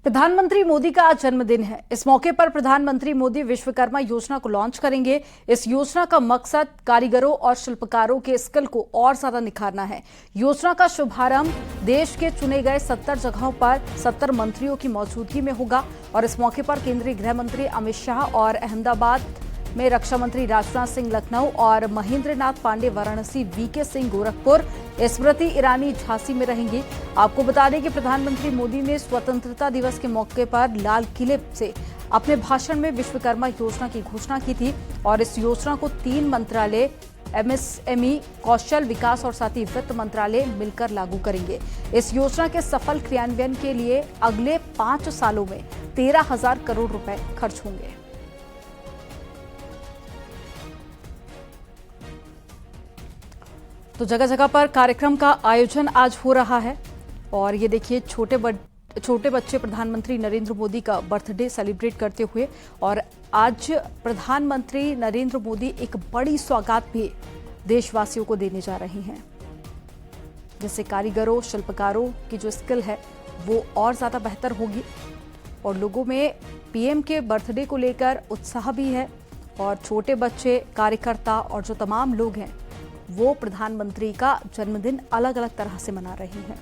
प्रधानमंत्री मोदी का आज जन्मदिन है। इस मौके पर प्रधानमंत्री मोदी विश्वकर्मा योजना को लॉन्च करेंगे। इस योजना का मकसद कारीगरों और शिल्पकारों के स्किल को और ज्यादा निखारना है। योजना का शुभारंभ देश के चुने गए 70 जगहों पर 70 मंत्रियों की मौजूदगी में होगा और इस मौके पर केंद्रीय गृह मंत्री अमित शाह और अहमदाबाद में रक्षा मंत्री राजनाथ सिंह लखनऊ और महेंद्र नाथ पांडे वाराणसी, वीके सिंह गोरखपुर, स्मृति ईरानी झांसी में रहेंगी। आपको बता दें कि प्रधानमंत्री मोदी ने स्वतंत्रता दिवस के मौके पर लाल किले से अपने भाषण में विश्वकर्मा योजना की घोषणा की थी और इस योजना को 3 मंत्रालय एमएसएमई, कौशल विकास और साथ ही वित्त मंत्रालय मिलकर लागू करेंगे। इस योजना के सफल क्रियान्वयन के लिए अगले 5 सालों में 13,000 करोड़ रुपए खर्च होंगे। तो जगह जगह पर कार्यक्रम का आयोजन आज हो रहा है और ये देखिए छोटे बच्चे प्रधानमंत्री नरेंद्र मोदी का बर्थडे सेलिब्रेट करते हुए और आज प्रधानमंत्री नरेंद्र मोदी एक बड़ी सौगात भी देशवासियों को देने जा रहे हैं, जिससे कारीगरों शिल्पकारों की जो स्किल है वो और ज्यादा बेहतर होगी और लोगों में पीएम के बर्थडे को लेकर उत्साह भी है और छोटे बच्चे, कार्यकर्ता और जो तमाम लोग हैं वो प्रधानमंत्री का जन्मदिन अलग अलग तरह से मना रहे हैं।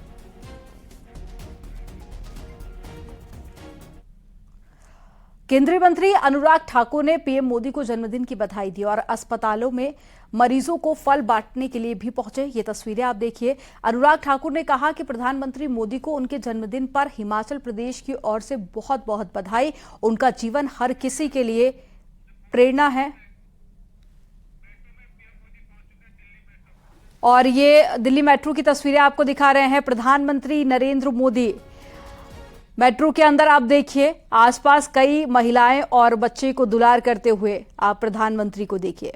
केंद्रीय मंत्री अनुराग ठाकुर ने पीएम मोदी को जन्मदिन की बधाई दी और अस्पतालों में मरीजों को फल बांटने के लिए भी पहुंचे। ये तस्वीरें आप देखिए। अनुराग ठाकुर ने कहा कि प्रधानमंत्री मोदी को उनके जन्मदिन पर हिमाचल प्रदेश की ओर से बहुत बहुत बधाई। उनका जीवन हर किसी के लिए प्रेरणा है। और ये दिल्ली मेट्रो की तस्वीरें आपको दिखा रहे हैं। प्रधानमंत्री नरेंद्र मोदी मेट्रो के अंदर आप देखिए, आसपास कई महिलाएं और बच्चे को दुलार करते हुए आप प्रधानमंत्री को देखिए।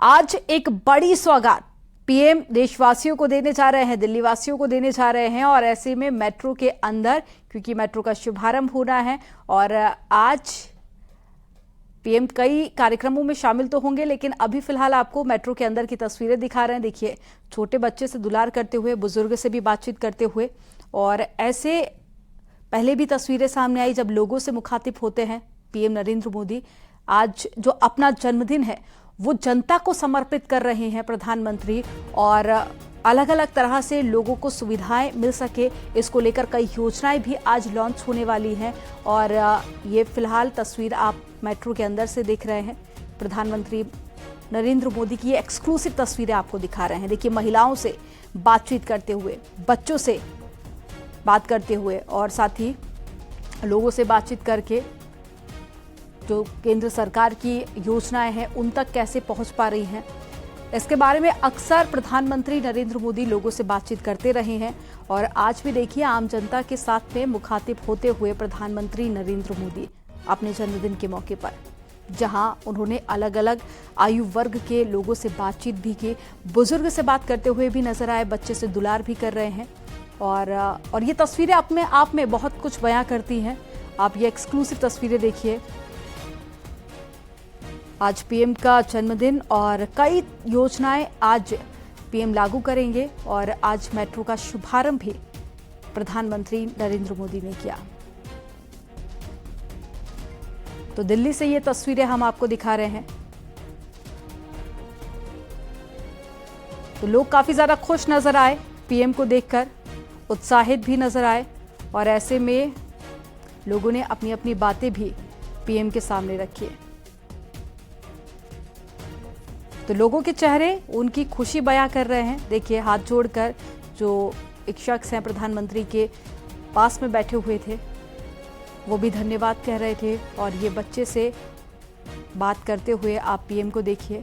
आज एक बड़ी सौगात पीएम देशवासियों को देने जा रहे हैं, दिल्ली वासियों को देने जा रहे हैं और ऐसे में मेट्रो के अंदर, क्योंकि मेट्रो का शुभारंभ होना है और आज पीएम कई कार्यक्रमों में शामिल तो होंगे, लेकिन अभी फिलहाल आपको मेट्रो के अंदर की तस्वीरें दिखा रहे हैं। देखिए, छोटे बच्चे से दुलार करते हुए, बुजुर्ग से भी बातचीत करते हुए और ऐसे पहले भी तस्वीरें सामने आई जब लोगों से मुखातिब होते हैं पीएम नरेंद्र मोदी। आज जो अपना जन्मदिन है वो जनता को समर्पित कर रहे हैं प्रधानमंत्री और अलग अलग तरह से लोगों को सुविधाएं मिल सके, इसको लेकर कई योजनाएं भी आज लॉन्च होने वाली हैं और ये फिलहाल तस्वीर आप मेट्रो के अंदर से देख रहे हैं। प्रधानमंत्री नरेंद्र मोदी की ये एक्सक्लूसिव तस्वीरें आपको दिखा रहे हैं। देखिए, महिलाओं से बातचीत करते हुए, बच्चों से बात करते हुए और साथ ही लोगों से बातचीत करके जो केंद्र सरकार की योजनाएं हैं उन तक कैसे पहुंच पा रही हैं, इसके बारे में अक्सर प्रधानमंत्री नरेंद्र मोदी लोगों से बातचीत करते रहे हैं और आज भी देखिए आम जनता के साथ में मुखातिब होते हुए प्रधानमंत्री नरेंद्र मोदी अपने जन्मदिन के मौके पर, जहां उन्होंने अलग अलग आयु वर्ग के लोगों से बातचीत भी की, बुजुर्ग से बात करते हुए भी नजर आए, बच्चे से दुलार भी कर रहे हैं और ये तस्वीरें अपने आप में बहुत कुछ बयां करती हैं। आप ये एक्सक्लूसिव तस्वीरें देखिए। आज पीएम का जन्मदिन और कई योजनाएं आज पीएम लागू करेंगे और आज मेट्रो का शुभारंभ भी प्रधानमंत्री नरेंद्र मोदी ने किया। तो दिल्ली से ये तस्वीरें हम आपको दिखा रहे हैं। तो लोग काफी ज्यादा खुश नजर आए, पीएम को देखकर उत्साहित भी नजर आए और ऐसे में लोगों ने अपनी अपनी बातें भी पीएम के सामने रखी। तो लोगों के चेहरे उनकी खुशी बयां कर रहे हैं। देखिए, हाथ जोड़कर जो एक शख्स हैं प्रधानमंत्री के पास में बैठे हुए थे वो भी धन्यवाद कह रहे थे और ये बच्चे से बात करते हुए आप पीएम को देखिए।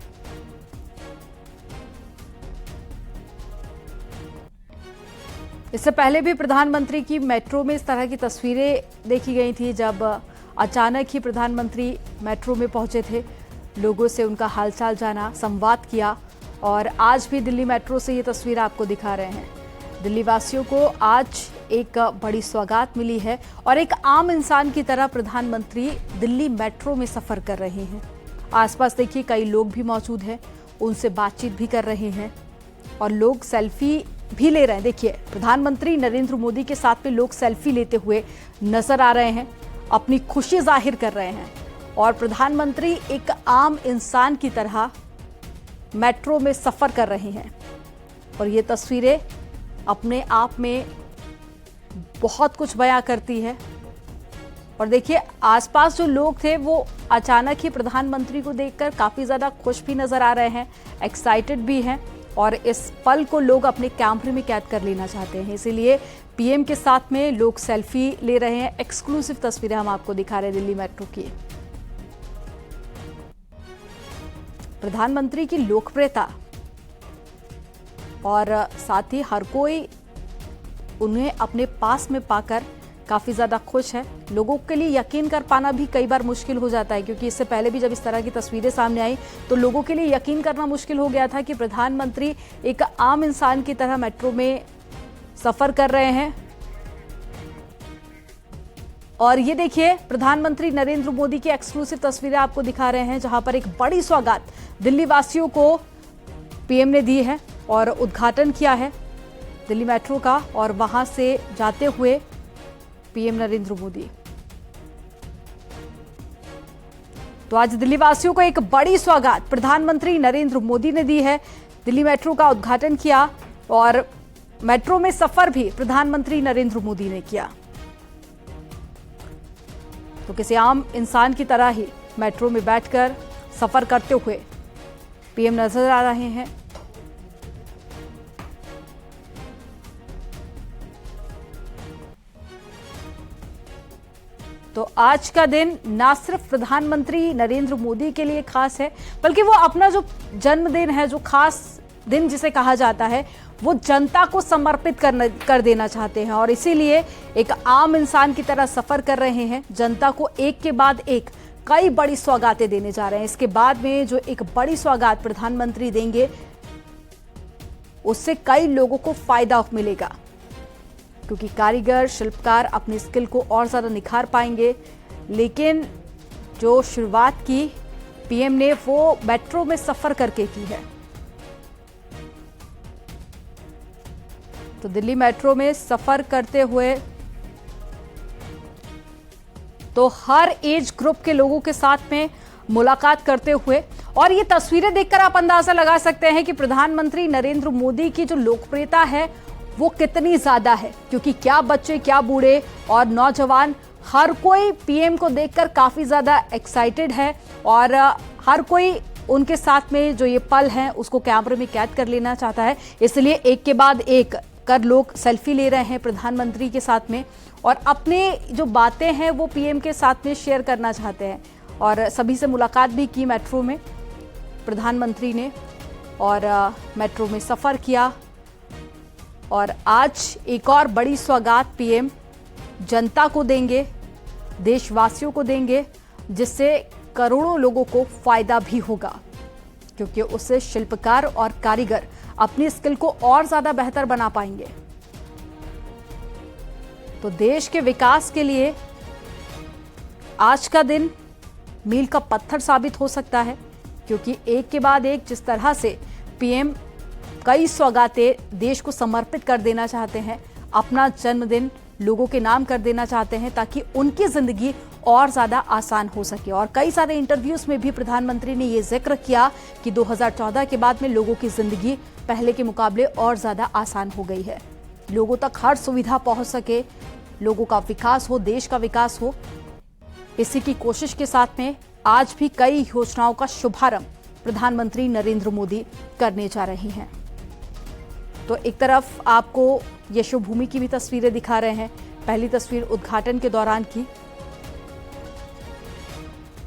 इससे पहले भी प्रधानमंत्री की मेट्रो में इस तरह की तस्वीरें देखी गई थी जब अचानक ही प्रधानमंत्री मेट्रो में पहुंचे थे, लोगों से उनका हालचाल जाना, संवाद किया और आज भी दिल्ली मेट्रो से ये तस्वीर आपको दिखा रहे हैं। दिल्ली वासियों को आज एक बड़ी सौगात मिली है और एक आम इंसान की तरह प्रधानमंत्री दिल्ली मेट्रो में सफर कर रहे हैं। आसपास देखिए कई लोग भी मौजूद हैं, उनसे बातचीत भी कर रहे हैं और लोग सेल्फी भी ले रहे हैं। देखिए, प्रधानमंत्री नरेंद्र मोदी के साथ में लोग सेल्फी लेते हुए नजर आ रहे हैं, अपनी खुशी जाहिर कर रहे हैं और प्रधानमंत्री एक आम इंसान की तरह मेट्रो में सफर कर रहे हैं और ये तस्वीरें अपने आप में बहुत कुछ बयां करती है। और देखिए, आसपास जो लोग थे वो अचानक ही प्रधानमंत्री को देखकर काफी ज्यादा खुश भी नजर आ रहे हैं, एक्साइटेड भी हैं और इस पल को लोग अपने कैमरे में कैद कर लेना चाहते हैं। इसीलिए पीएम के साथ में लोग सेल्फी ले रहे हैं। एक्सक्लूसिव तस्वीरें हम आपको दिखा रहे हैं दिल्ली मेट्रो की। प्रधानमंत्री की लोकप्रियता और साथ ही हर कोई उन्हें अपने पास में पाकर काफी ज्यादा खुश है। लोगों के लिए यकीन कर पाना भी कई बार मुश्किल हो जाता है, क्योंकि इससे पहले भी जब इस तरह की तस्वीरें सामने आई तो लोगों के लिए यकीन करना मुश्किल हो गया था कि प्रधानमंत्री एक आम इंसान की तरह मेट्रो में सफर कर रहे हैं। और ये देखिए, प्रधानमंत्री नरेंद्र मोदी की एक्सक्लूसिव तस्वीरें आपको दिखा रहे हैं, जहां पर एक बड़ी सौगात दिल्ली वासियों को पीएम ने दी है और उद्घाटन किया है दिल्ली मेट्रो का। और वहां से जाते हुए पीएम नरेंद्र मोदी, तो आज दिल्ली वासियों को एक बड़ी सौगात प्रधानमंत्री नरेंद्र मोदी ने दी है। दिल्ली मेट्रो का उद्घाटन किया और मेट्रो में सफर भी प्रधानमंत्री नरेंद्र मोदी ने किया। तो किसी आम इंसान की तरह ही मेट्रो में बैठकर सफर करते हुए पीएम नजर आ रहे हैं। तो आज का दिन ना सिर्फ प्रधानमंत्री नरेंद्र मोदी के लिए खास है, बल्कि वो अपना जो जन्मदिन है, जो खास दिन जिसे कहा जाता है, वो जनता को समर्पित कर देना चाहते हैं और इसीलिए एक आम इंसान की तरह सफर कर रहे हैं। जनता को एक के बाद एक कई बड़ी सौगातें देने जा रहे हैं। इसके बाद में जो एक बड़ी सौगात प्रधानमंत्री देंगे, उससे कई लोगों को फायदा मिलेगा, क्योंकि कारीगर, शिल्पकार अपनी स्किल को और ज्यादा निखार पाएंगे। लेकिन जो शुरुआत की पीएम ने वो मेट्रो में सफर करके की है। तो दिल्ली मेट्रो में सफर करते हुए तो हर एज ग्रुप के लोगों के साथ में मुलाकात करते हुए, और ये तस्वीरें देखकर आप अंदाजा लगा सकते हैं कि प्रधानमंत्री नरेंद्र मोदी की जो लोकप्रियता है वो कितनी ज्यादा है, क्योंकि क्या बच्चे, क्या बूढ़े और नौजवान, हर कोई पीएम को देखकर काफी ज्यादा एक्साइटेड है और हर कोई उनके साथ में जो ये पल हैं उसको कैमरे में कैद कर लेना चाहता है। इसलिए एक के बाद एक कर लोग सेल्फी ले रहे हैं प्रधानमंत्री के साथ में और अपने जो बातें हैं वो पीएम के साथ में शेयर करना चाहते हैं। और सभी से मुलाकात भी की मेट्रो में प्रधानमंत्री ने और मेट्रो में सफर किया। और आज एक और बड़ी सौगात पीएम जनता को देंगे, देशवासियों को देंगे, जिससे करोड़ों लोगों को फायदा भी होगा, क्योंकि उससे शिल्पकार और कारीगर अपनी स्किल को और ज्यादा बेहतर बना पाएंगे। तो देश के विकास के लिए आज का दिन मील का पत्थर साबित हो सकता है, क्योंकि एक के बाद एक जिस तरह से पीएम कई सौगातें देश को समर्पित कर देना चाहते हैं, अपना जन्मदिन लोगों के नाम कर देना चाहते हैं, ताकि उनकी जिंदगी और ज्यादा आसान हो सके। और कई सारे इंटरव्यूज में भी प्रधानमंत्री ने यह जिक्र किया कि 2014 के बाद में लोगों की जिंदगी पहले के मुकाबले और ज्यादा आसान हो गई है। लोगों तक हर सुविधा पहुंच सके, लोगों का विकास हो, देश का विकास हो, इसी की कोशिश के साथ में आज भी कई योजनाओं का शुभारंभ प्रधानमंत्री नरेंद्र मोदी करने जा रहे हैं। तो एक तरफ आपको यशोभूमि की भी तस्वीरें दिखा रहे हैं, पहली तस्वीर उद्घाटन के दौरान की।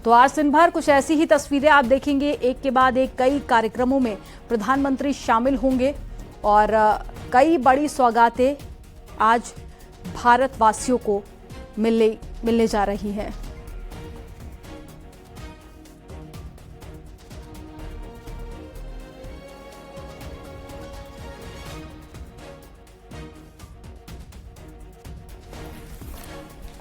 तो आज दिन भर कुछ ऐसी ही तस्वीरें आप देखेंगे, एक के बाद एक कई कार्यक्रमों में प्रधानमंत्री शामिल होंगे और कई बड़ी सौगातें आज भारतवासियों को मिलने जा रही हैं।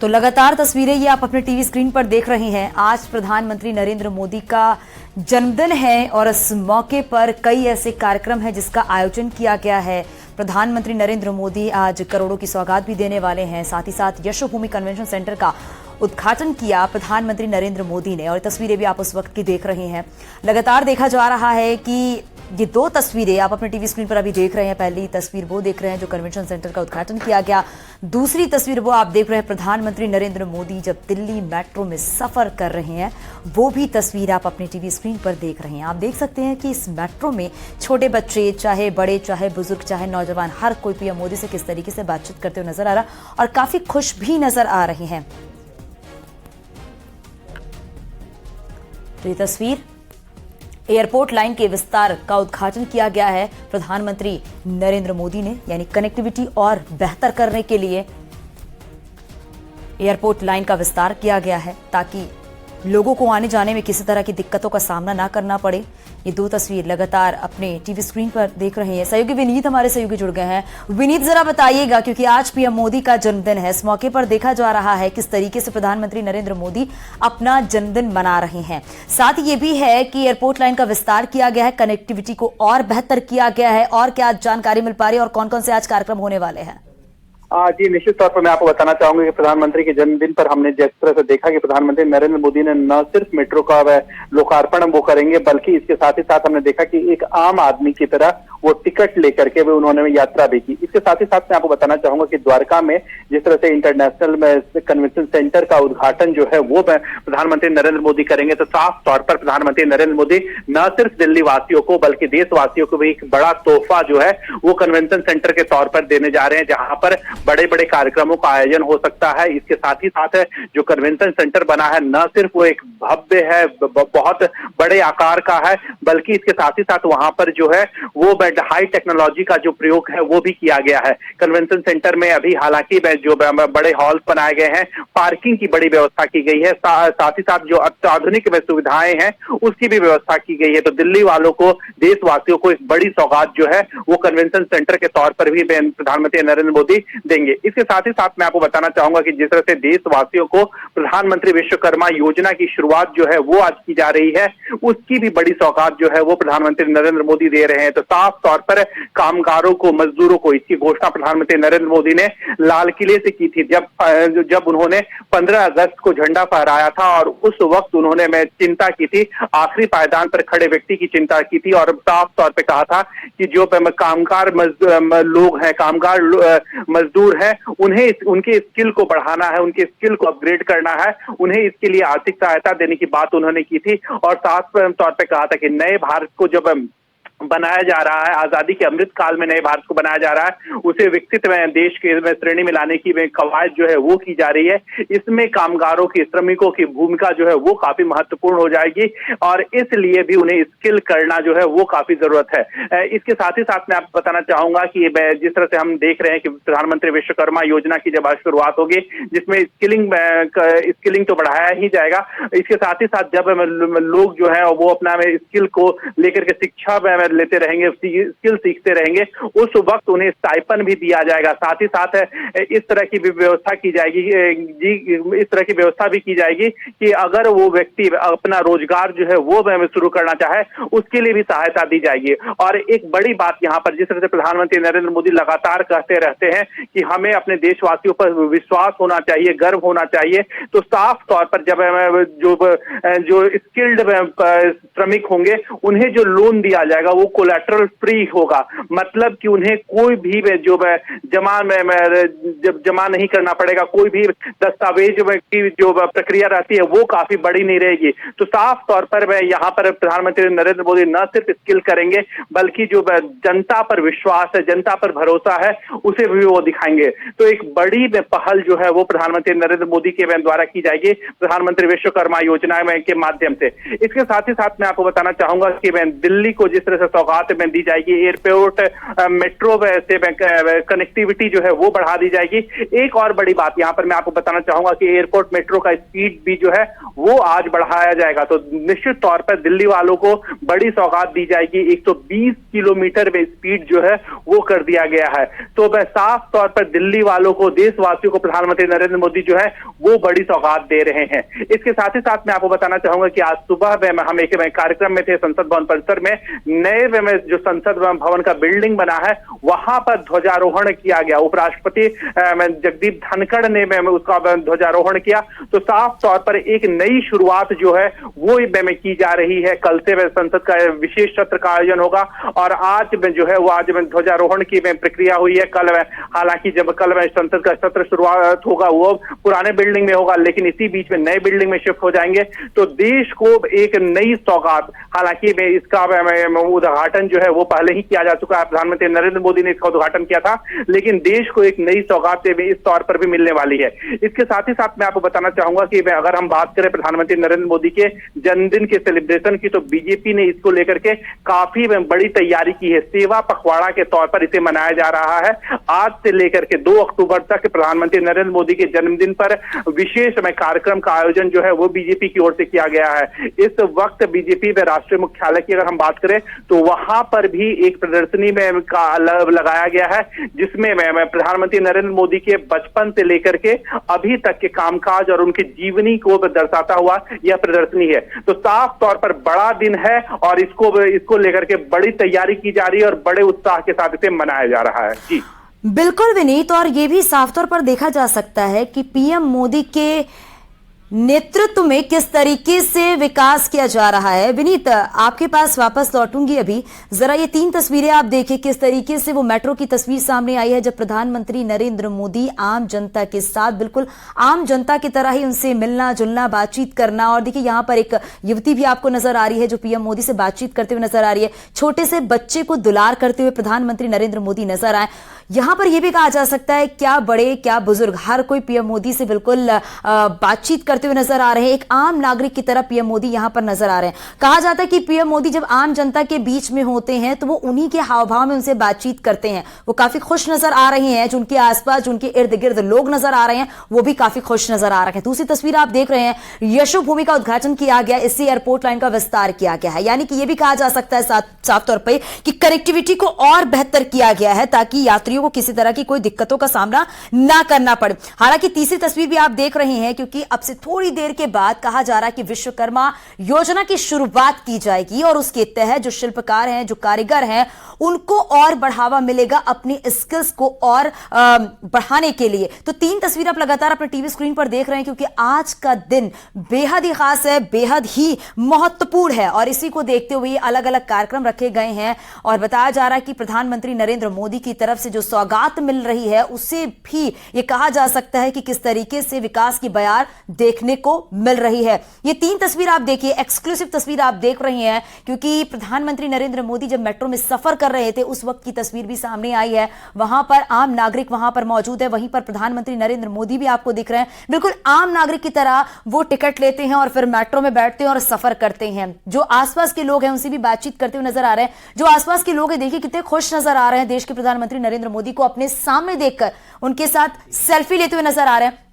तो लगातार तस्वीरें ये आप अपने टीवी स्क्रीन पर देख रहे हैं। आज प्रधानमंत्री नरेंद्र मोदी का जन्मदिन है और इस मौके पर कई ऐसे कार्यक्रम हैं जिसका आयोजन किया गया है। प्रधानमंत्री नरेंद्र मोदी आज करोड़ों की सौगात भी देने वाले हैं। साथ ही साथ यशोभूमि कन्वेंशन सेंटर का उद्घाटन किया प्रधानमंत्री नरेंद्र मोदी ने, और तस्वीरें भी आप उस वक्त की देख रहे हैं। लगातार देखा जा रहा है कि ये दो तस्वीरें आप अपने टीवी स्क्रीन पर अभी देख रहे हैं। पहली तस्वीर वो देख रहे हैं जो कन्वेंशन सेंटर का उद्घाटन किया गया, दूसरी तस्वीर वो आप देख रहे हैं प्रधानमंत्री नरेंद्र मोदी जब दिल्ली मेट्रो में सफर कर रहे हैं, वो भी तस्वीर आप अपने टीवी स्क्रीन पर देख रहे हैं। आप देख सकते हैं कि इस मेट्रो में छोटे बच्चे, चाहे बड़े, चाहे बुजुर्ग, चाहे नौजवान, हर कोई पीएम मोदी से किस तरीके से बातचीत करते हुए नजर आ रहा और काफी खुश भी नजर आ रहे हैं। तो ये तस्वीर एयरपोर्ट लाइन के विस्तार का उद्घाटन किया गया है प्रधानमंत्री नरेंद्र मोदी ने, यानी कनेक्टिविटी और बेहतर करने के लिए एयरपोर्ट लाइन का विस्तार किया गया है ताकि लोगों को आने जाने में किसी तरह की दिक्कतों का सामना ना करना पड़े। ये दो तस्वीर लगातार अपने टीवी स्क्रीन पर देख रहे हैं। सहयोगी विनीत हमारे सहयोगी जुड़ गए हैं। विनीत, जरा बताइएगा, क्योंकि आज पीएम मोदी का जन्मदिन है, इस मौके पर देखा जा रहा है किस तरीके से प्रधानमंत्री नरेंद्र मोदी अपना जन्मदिन मना रहे हैं। साथ ही ये भी है कि एयरपोर्ट लाइन का विस्तार किया गया है, कनेक्टिविटी को और बेहतर किया गया है, और क्या जानकारी मिल पा रही है और कौन कौन से आज कार्यक्रम होने वाले हैं? जी, निश्चित तौर पर मैं आपको बताना चाहूंगा कि प्रधानमंत्री के जन्मदिन पर हमने जिस तरह से देखा कि प्रधानमंत्री नरेंद्र मोदी ने न सिर्फ मेट्रो का लोकार्पण वो करेंगे, बल्कि इसके साथ ही साथ हमने देखा कि एक आम आदमी की तरह वो टिकट लेकर के उन्होंने यात्रा भी की। इसके साथ ही साथ मैं आपको बताना चाहूंगा कि द्वारका में जिस तरह से इंटरनेशनल कन्वेंशन सेंटर का उद्घाटन जो है वो प्रधानमंत्री नरेंद्र मोदी करेंगे, तो साफ तौर पर प्रधानमंत्री नरेंद्र मोदी न सिर्फ दिल्ली वासियों को बल्कि देशवासियों को भी एक बड़ा तोहफा जो है वो कन्वेंशन सेंटर के तौर पर देने जा रहे हैं, जहां पर बड़े बड़े कार्यक्रमों का आयोजन हो सकता है। इसके साथ ही साथ जो कन्वेंशन सेंटर बना है न सिर्फ वो एक भव्य है, बहुत बड़े आकार का है, बल्कि इसके साथ ही साथ वहां पर जो है वो हाई टेक्नोलॉजी का जो प्रयोग है वो भी किया गया है। कन्वेंशन सेंटर में अभी हालांकि जो बड़े हॉल्स बनाए गए हैं, पार्किंग की बड़ी व्यवस्था की गई है, साथ ही साथ जो अत्याधुनिक सुविधाएं हैं उसकी भी व्यवस्था की गई है। तो दिल्ली वालों को, देशवासियों को एक बड़ी सौगात जो है वो कन्वेंशन सेंटर के तौर पर भी प्रधानमंत्री नरेंद्र मोदी देंगे। इसके साथ ही साथ मैं आपको बताना चाहूंगा कि जिस तरह से देशवासियों को प्रधानमंत्री विश्वकर्मा योजना की शुरुआत जो है वो आज की जा रही है, उसकी भी बड़ी सौगात जो है वो प्रधानमंत्री नरेंद्र मोदी दे रहे हैं। तो साफ तौर पर कामगारों को, मजदूरों को इसकी घोषणा प्रधानमंत्री नरेंद्र मोदी ने लाल किले से की थी, जब उन्होंने 15 अगस्त को झंडा फहराया था, और उस वक्त उन्होंने चिंता की थी, आखिरी पायदान पर खड़े व्यक्ति की चिंता की थी, और साफ तौर पर कहा था कि जो कामगार लोग हैं, कामगार मजदूर हैं, उन्हें उनके स्किल को बढ़ाना है, उनके स्किल को अपग्रेड करना है, उन्हें इसके लिए आर्थिक सहायता देने की बात उन्होंने की थी। और साफ तौर पे कहा था कि नए भारत को जब बनाया जा रहा है, आजादी के अमृत काल में नए भारत को बनाया जा रहा है, उसे विकसित देश के श्रेणी में लाने की कवायद जो है वो की जा रही है। इसमें कामगारों की, श्रमिकों की भूमिका जो है वो काफी महत्वपूर्ण हो जाएगी, और इसलिए भी उन्हें स्किल करना जो है वो काफी जरूरत है। इसके साथ ही साथ मैं आपको बताना चाहूंगा कि जिस तरह से हम देख रहे हैं कि प्रधानमंत्री विश्वकर्मा योजना की जब आज शुरुआत होगी, जिसमें स्किलिंग तो बढ़ाया ही जाएगा, इसके साथ ही साथ जब लोग जो है वो अपना स्किल को लेकर के शिक्षा लेते रहेंगे, स्किल सीखते रहेंगे, उस वक्त उन्हें स्टाइपेंड भी दिया जाएगा। साथ ही साथ इस तरह की व्यवस्था की जाएगी इस तरह की व्यवस्था भी की जाएगी कि अगर वो व्यक्ति अपना रोजगार जो है वो शुरू करना चाहे, उसके लिए भी सहायता दी जाएगी। और एक बड़ी बात यहाँ पर, जिस तरह से प्रधानमंत्री नरेंद्र मोदी लगातार कहते रहते हैं कि हमें अपने देशवासियों पर विश्वास होना चाहिए, गर्व होना चाहिए, तो साफ तौर पर जब जो स्किल्ड श्रमिक होंगे उन्हें जो लोन दिया जाएगा वो कोलैटरल फ्री होगा, मतलब कि उन्हें कोई भी जो जमा नहीं करना पड़ेगा, कोई भी दस्तावेज की जो प्रक्रिया रहती है वो काफी बड़ी नहीं रहेगी। तो साफ तौर पर यहाँ पर प्रधानमंत्री नरेंद्र मोदी न सिर्फ स्किल करेंगे, बल्कि जो जनता पर विश्वास है, जनता पर भरोसा है, उसे भी वो दिखाएंगे। तो एक बड़ी पहल जो है वो प्रधानमंत्री नरेंद्र मोदी के द्वारा की जाएगी, प्रधानमंत्री विश्वकर्मा योजना के माध्यम से। इसके साथ ही साथ मैं आपको बताना चाहूंगा कि दिल्ली को जिस तरह से सौगात में दी जाएगी, एयरपोर्ट मेट्रो से कनेक्टिविटी जो है वो बढ़ा दी जाएगी। एक और बड़ी बात यहाँ पर मैं आपको बताना चाहूंगा कि एयरपोर्ट मेट्रो का स्पीड भी जो है वो आज बढ़ाया जाएगा। तो निश्चित तौर पर दिल्ली वालों को बड़ी सौगात दी जाएगी, 120 किलोमीटर में स्पीड जो है वो कर दिया गया है। तो साफ तौर पर दिल्ली वालों को, देशवासियों को प्रधानमंत्री नरेंद्र मोदी जो है वो बड़ी सौगात दे रहे हैं। इसके साथ ही साथ मैं आपको बताना चाहूंगा कि आज सुबह हम एक कार्यक्रम में थे संसद भवन परिसर में, नए नए जो संसद भवन का बिल्डिंग बना है वहां पर ध्वजारोहण किया गया। उपराष्ट्रपति जगदीप धनखड़ ने उसका ध्वजारोहण किया। तो साफ तौर पर एक नई शुरुआत जो है वो की जा रही है। कल से संसद का विशेष सत्र का आयोजन होगा और आज जो है वो आज ध्वजारोहण की प्रक्रिया हुई है। कल हालांकि जब कल संसद का सत्र शुरुआत होगा वो पुराने बिल्डिंग में होगा, लेकिन इसी बीच में नए बिल्डिंग में शिफ्ट हो जाएंगे। तो देश को एक नई सौगात, हालांकि इसका उद्घाटन जो है वो पहले ही किया जा चुका है, प्रधानमंत्री नरेंद्र मोदी ने इसका उद्घाटन किया था, लेकिन देश को एक नई सौगात इस तौर पर भी मिलने वाली है। इसके साथ ही साथ मैं आपको बताना चाहूंगा कि अगर हम बात करें प्रधानमंत्री नरेंद्र मोदी के जन्मदिन के सेलिब्रेशन की, तो बीजेपी ने इसको लेकर के काफी बड़ी तैयारी की है। सेवा पखवाड़ा के तौर पर इसे मनाया जा रहा है। आज से लेकर के 2 अक्टूबर तक प्रधानमंत्री नरेंद्र मोदी के जन्मदिन पर विशेष कार्यक्रम का आयोजन जो है वो बीजेपी की ओर से किया गया है। इस वक्त बीजेपी में राष्ट्रीय मुख्यालय की अगर हम बात करें तो वहां पर भी एक प्रदर्शनी में लगाया गया है, जिसमें प्रधानमंत्री नरेंद्र मोदी के बचपन से लेकर के अभी तक के कामकाज और उनकी जीवनी को दर्शाता हुआ यह प्रदर्शनी है। तो साफ तौर पर बड़ा दिन है और इसको लेकर के बड़ी तैयारी की जा रही है और बड़े उत्साह के साथ इसे मनाया जा रहा है। जी बिल्कुल विनीत, और ये भी साफ तौर पर देखा जा सकता है कि पीएम मोदी के नेतृत्व में किस तरीके से विकास किया जा रहा है। विनीत, आपके पास वापस लौटूंगी अभी। जरा ये 3 तस्वीरें आप देखिए, किस तरीके से वो मेट्रो की तस्वीर सामने आई है, जब प्रधानमंत्री नरेंद्र मोदी आम जनता के साथ, बिल्कुल आम जनता की तरह ही उनसे मिलना जुलना, बातचीत करना। और देखिए यहाँ पर एक युवती भी आपको नजर आ रही है जो पीएम मोदी से बातचीत करते हुए नजर आ रही है। छोटे से बच्चे को दुलार करते हुए प्रधानमंत्री नरेंद्र मोदी नजर आए। यहां पर यह भी कहा जा सकता है क्या बड़े क्या बुजुर्ग, हर कोई पीएम मोदी से बिल्कुल बातचीत करते हुए नजर आ रहे हैं। एक आम नागरिक की तरह पीएम मोदी यहां पर नजर आ रहे हैं। कहा जाता है कि पीएम मोदी जब आम जनता के बीच में होते हैं तो वो उन्हीं के हाव भाव में उनसे बातचीत करते हैं। वो काफी खुश नजर आ रहे हैं। जो उनके आसपास, जो उनके इर्द गिर्द लोग नजर आ रहे हैं, वो भी काफी खुश नजर आ रहे हैं। दूसरी तस्वीर आप देख रहे हैं, यशो भूमि का उद्घाटन किया गया, इससे एयरपोर्ट लाइन का विस्तार किया गया है। यानी कि यह भी कहा जा सकता है साफ तौर पर कि कनेक्टिविटी को और बेहतर किया गया है ताकि यात्रियों को किसी तरह की कोई दिक्कतों का सामना ना करना पड़े। हालांकि तीसरी तस्वीर भी आप देख रहे हैं, क्योंकि अब से थोड़ी देर के बाद कहा जा रहा है कि विश्वकर्मा योजना की शुरुआत की जाएगी और उसके तहत जो शिल्पकार हैं, जो कारीगर हैं, उनको और बढ़ावा मिलेगा अपनी स्किल्स को और बढ़ाने के लिए। तो 3 तस्वीर आप लगातार अपने टीवी स्क्रीन पर देख रहे हैं, क्योंकि आज का दिन बेहद ही खास है, बेहद ही महत्वपूर्ण है और इसी को देखते हुए अलग अलग कार्यक्रम रखे गए हैं। और बताया जा रहा है कि प्रधानमंत्री नरेंद्र मोदी की तरफ से जो सौगात मिल रही है उससे भी यह कहा जा सकता है कि किस तरीके से विकास की बयार देखने को मिल रही है। ये 3 तस्वीर आप देखिए, एक्सक्लूसिव तस्वीर आप देख रहे हैं, क्योंकि प्रधानमंत्री नरेंद्र मोदी जब मेट्रो में सफर कर रहे थे उस वक्त की तस्वीर भी सामने आई है। वहां पर आम नागरिक वहां पर मौजूद है, वहीं पर प्रधानमंत्री नरेंद्र मोदी भी आपको दिख रहे हैं। बिल्कुल आम नागरिक की तरह वो टिकट लेते हैं और फिर मेट्रो में बैठते हैं और सफर करते हैं। जो आसपास के लोग हैं उनसे भी बातचीत करते हुए नजर आ रहे हैं। जो आसपास के लोग हैं, देखिए कितने खुश नजर आ रहे हैं देश के प्रधानमंत्री नरेंद्र मोदी को अपने सामने देखकर, उनके साथ सेल्फी लेते हुए नजर आ रहे हैं।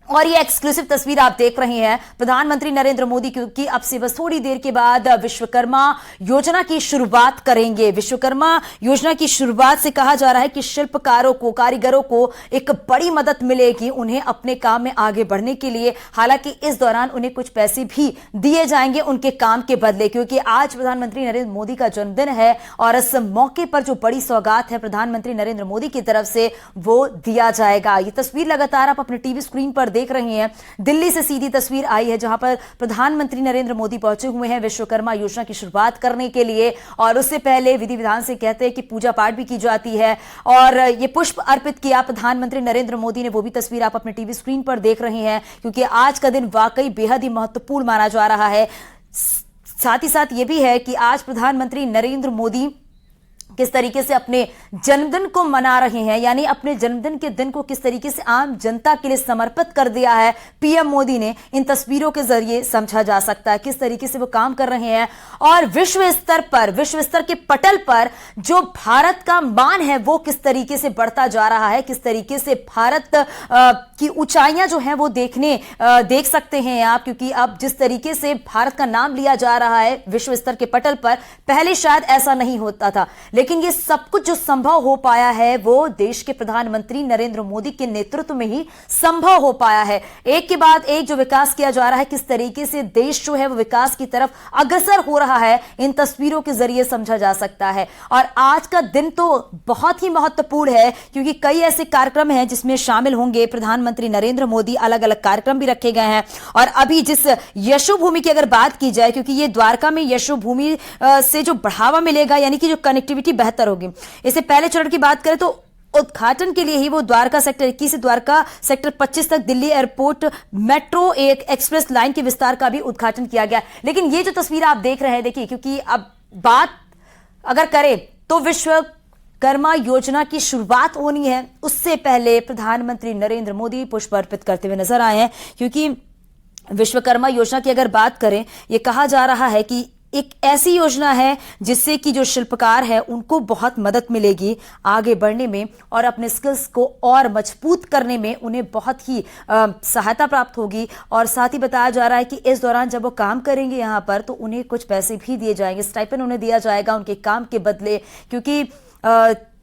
और ये एक्सक्लूसिव तस्वीर आप देख रहे हैं प्रधानमंत्री नरेंद्र मोदी, क्योंकि अब से बस थोड़ी देर के बाद विश्वकर्मा योजना की शुरुआत करेंगे। विश्वकर्मा योजना की शुरुआत से कहा जा रहा है कि शिल्पकारों को, कारीगरों को एक बड़ी मदद मिलेगी उन्हें अपने काम में आगे बढ़ने के लिए। हालांकि इस दौरान उन्हें कुछ पैसे भी दिए जाएंगे उनके काम के बदले, क्योंकि आज प्रधानमंत्री नरेंद्र मोदी का जन्मदिन है और इस मौके पर जो बड़ी सौगात है प्रधानमंत्री नरेंद्र मोदी की तरफ से वो दिया जाएगा। ये तस्वीर लगातार आप अपने टीवी स्क्रीन पर देख रही हैं। दिल्ली से सीधी तस्वीर आई है जहां पर प्रधानमंत्री नरेंद्र मोदी पहुंचे हुए हैं विश्वकर्मा योजना की शुरुआत करने के लिए। और उससे पहले विधि विधान से कहते हैं कि पूजा पाठ भी की जाती है और ये पुष्प अर्पित किया प्रधानमंत्री नरेंद्र मोदी ने। वो भी तस्वीर आप अपने टीवी स्क्रीन पर देख रहे हैं, क्योंकि आज का दिन वाकई बेहद ही महत्वपूर्ण माना जा रहा है। साथ ही साथ ये भी है कि आज प्रधानमंत्री नरेंद्र मोदी किस तरीके से अपने जन्मदिन को मना रहे हैं, यानी अपने जन्मदिन के दिन को किस तरीके से आम जनता के लिए समर्पित कर दिया है पीएम मोदी ने, इन तस्वीरों के जरिए समझा जा सकता है किस तरीके से वो काम कर रहे हैं। और विश्व स्तर पर, विश्व स्तर के पटल पर जो भारत का मान है वो किस तरीके से बढ़ता जा रहा है, किस तरीके से भारत की ऊंचाइयां जो हैं वो देख सकते हैं आप, क्योंकि अब जिस तरीके से भारत का नाम लिया जा रहा है विश्व स्तर के पटल पर, पहले शायद ऐसा नहीं होता था। लेकिन ये सब कुछ जो संभव हो पाया है वो देश के प्रधानमंत्री नरेंद्र मोदी के नेतृत्व में ही संभव हो पाया है। एक के बाद एक जो विकास किया जा रहा है, किस तरीके से देश जो है वो विकास की तरफ अग्रसर हो रहा है, इन तस्वीरों के जरिए समझा जा सकता है। और आज का दिन तो बहुत ही महत्वपूर्ण है क्योंकि कई ऐसे कार्यक्रम हैं जिसमें शामिल होंगे प्रधानमंत्री नरेंद्र मोदी। अलग अलग कार्यक्रम भी रखे गए हैं। और अभी जिस यशो भूमि की अगर बात की जाए, क्योंकि ये द्वारका में यशो भूमि से जो बढ़ावा मिलेगा यानी कि जो कनेक्टिविटी बेहतर होगी, इससे पहले चरण की बात करें तो उद्घाटन के लिए ही वो द्वारका सेक्टर 21 से द्वारका सेक्टर 25 तक दिल्ली एयरपोर्ट मेट्रो एक एक्सप्रेस लाइन के विस्तार का भी उद्घाटन किया गया। लेकिन ये जो तस्वीर आप देख रहे हैं, देखिए, क्योंकि अब बात अगर करें तो विश्वकर्मा योजना की शुरुआत होनी है, उससे पहले प्रधानमंत्री नरेंद्र मोदी पुष्प अर्पित करते हुए नजर आए हैं। क्योंकि विश्वकर्मा योजना की अगर बात करें, यह कहा जा रहा है कि एक ऐसी योजना है जिससे कि जो शिल्पकार है उनको बहुत मदद मिलेगी आगे बढ़ने में और अपने स्किल्स को और मजबूत करने में उन्हें बहुत ही सहायता प्राप्त होगी। और साथ ही बताया जा रहा है कि इस दौरान जब वो काम करेंगे यहाँ पर तो उन्हें कुछ पैसे भी दिए जाएंगे, स्टाइपेंड उन्हें दिया जाएगा उनके काम के बदले। क्योंकि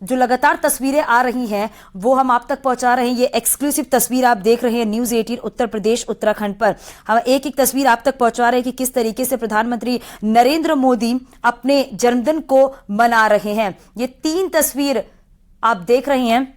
जो लगातार तस्वीरें आ रही हैं वो हम आप तक पहुंचा रहे हैं। ये एक्सक्लूसिव तस्वीर आप देख रहे हैं न्यूज़ 18 उत्तर प्रदेश उत्तराखंड पर। हम एक एक तस्वीर आप तक पहुंचा रहे हैं कि किस तरीके से प्रधानमंत्री नरेंद्र मोदी अपने जन्मदिन को मना रहे हैं। ये 3 तस्वीर आप देख रहे हैं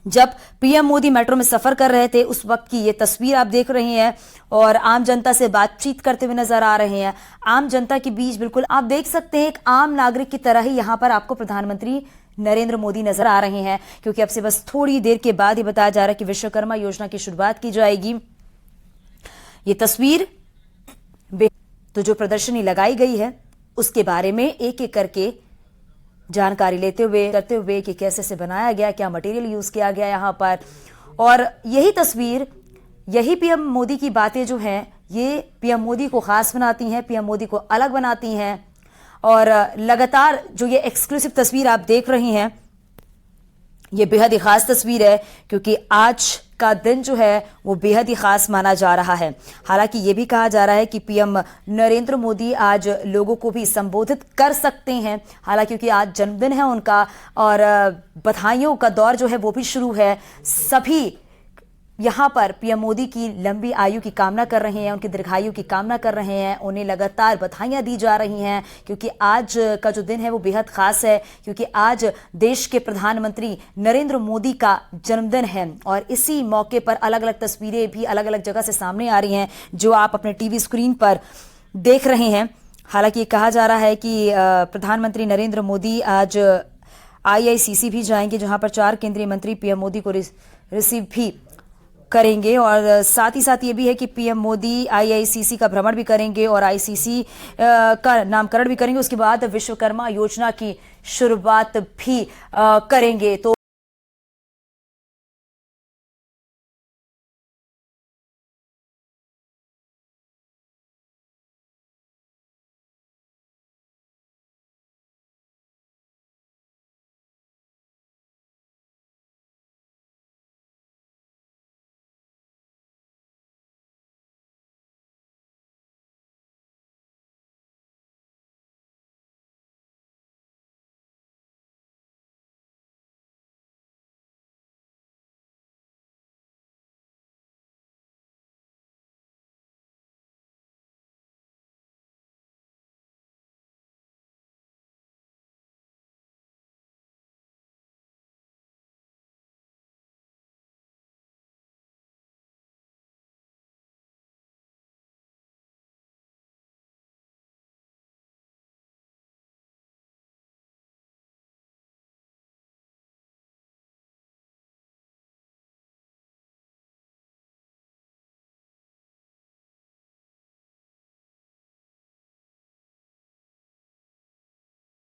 जब पीएम मोदी मेट्रो में सफर कर रहे थे, उस वक्त की ये तस्वीर आप देख रहे हैं और आम जनता से बातचीत करते हुए नजर आ रहे हैं। आम जनता के बीच बिल्कुल आप देख सकते हैं एक आम नागरिक की तरह ही यहां पर आपको प्रधानमंत्री नरेंद्र मोदी नजर आ रहे हैं। क्योंकि अब से बस थोड़ी देर के बाद ही बताया जा रहा है कि विश्वकर्मा योजना की शुरुआत की जाएगी। ये तस्वीर तो जो प्रदर्शनी लगाई गई है उसके बारे में एक एक करके जानकारी करते हुए कि कैसे से बनाया गया, क्या मटेरियल यूज किया गया यहाँ पर। और यही तस्वीर, यही पीएम मोदी की बातें जो हैं ये पीएम मोदी को खास बनाती हैं, पीएम मोदी को अलग बनाती हैं। और लगातार जो ये एक्सक्लूसिव तस्वीर आप देख रही हैं ये बेहद ही खास तस्वीर है क्योंकि आज का दिन जो है वो बेहद ही खास माना जा रहा है। हालांकि ये भी कहा जा रहा है कि पीएम नरेंद्र मोदी आज लोगों को भी संबोधित कर सकते हैं, हालांकि क्योंकि आज जन्मदिन है उनका और बधाइयों का दौर जो है वो भी शुरू है। सभी यहाँ पर पीएम मोदी की लंबी आयु की कामना कर रहे हैं, उनकी दीर्घायु की कामना कर रहे हैं, उन्हें लगातार बधाइयाँ दी जा रही हैं क्योंकि आज का जो दिन है वो बेहद खास है क्योंकि आज देश के प्रधानमंत्री नरेंद्र मोदी का जन्मदिन है। और इसी मौके पर अलग अलग तस्वीरें भी अलग अलग जगह से सामने आ रही हैं जो आप अपने टीवी स्क्रीन पर देख रहे हैं। हालांकि कहा जा रहा है कि प्रधानमंत्री नरेंद्र मोदी आज IICC भी जाएंगे जहां पर 4 केंद्रीय मंत्री पीएम मोदी को रिसीव भी करेंगे। और साथ ही साथ ये भी है कि पीएम मोदी IICC का भ्रमण भी करेंगे और ICC का नामकरण भी करेंगे। उसके बाद विश्वकर्मा योजना की शुरुआत भी करेंगे। तो